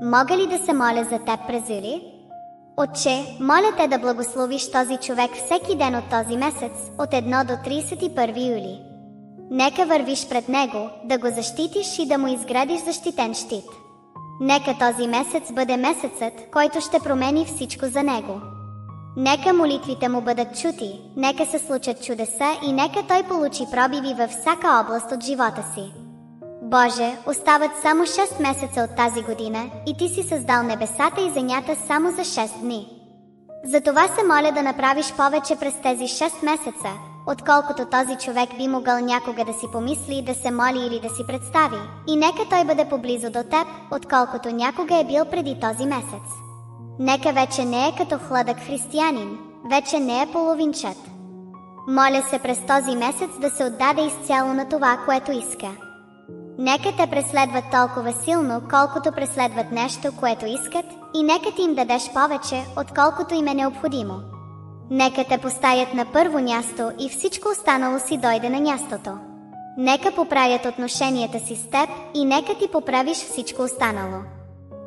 Мога ли да се моля за теб през юли? Отче, моля те да благословиш този човек всеки ден от този месец, от 1 до 31 юли. Нека вървиш пред него, да го защитиш и да му изградиш защитен щит. Нека този месец бъде месецът, който ще промени всичко за него. Нека молитвите му бъдат чути, нека се случат чудеса и нека той получи пробиви във всяка област от живота си. Боже, остават само 6 месеца от тази година и Ти си създал небесата и земята само за 6 дни. Затова се моля да направиш повече през тези 6 месеца, отколкото този човек би могъл някога да си помисли, да се моли или да си представи. И нека той бъде поблизо до теб, отколкото някога е бил преди този месец. Нека вече не е като хладък християнин, вече не е половинчат. Моля се през този месец да се отдаде изцяло на това, което иска. Нека те преследват толкова силно, колкото преследват нещо, което искат, и нека ти им дадеш повече, отколкото им е необходимо. Нека те поставят на първо място и всичко останало си дойде на мястото. Нека поправят отношенията си с теб и нека ти поправиш всичко останало.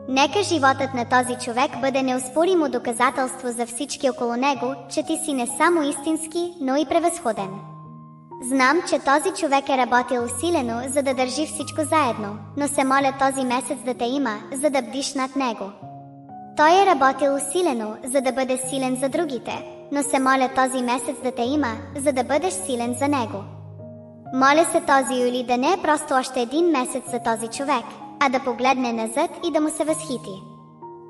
Нека животът на този човек бъде неоспоримо доказателство за всички около него, че ти си не само истински, но и превъзходен. Знам, че този човек е работил усилено, за да държи всичко заедно, но се моля този месец да те има, за да бдиш над него. Той е работил усилено, за да бъде силен за другите, но се моля този месец да те има, за да бъдеш силен за него. Моля се този юли да не е просто още един месец за този човек, а да погледне назад и да му се възхити.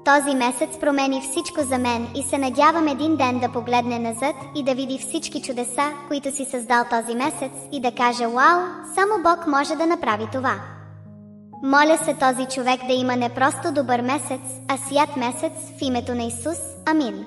Този месец промени всичко за мен и се надявам един ден да погледне назад и да види всички чудеса, които си създал този месец и да каже: "Вау, само Бог може да направи това." Моля се този човек да има не просто добър месец, а свят месец в името на Исус. Амин.